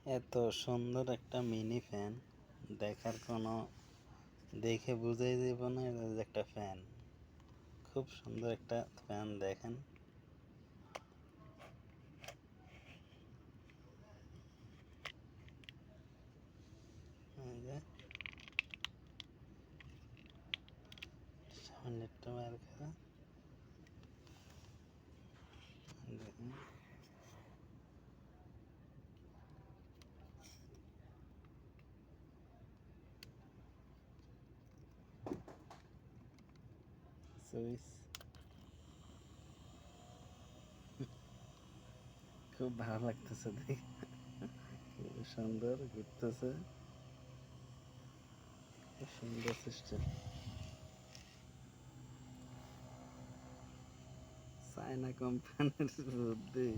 এত সুন্দর একটা মিনি ফ্যান দেখার কোনো দেখে বুঝাই যাব না এটা যে একটা ফ্যান। খুব সুন্দর একটা ফ্যান দেখেন। এই যে সামনে একটা বার করা দেখেন। সুইচ খুব ভালো লাগতেছে দেখে, খুব সুন্দর ঘুরতেছে, খুব সুন্দর সিস্টেম। চায়না কোম্পানির বুদ্ধি।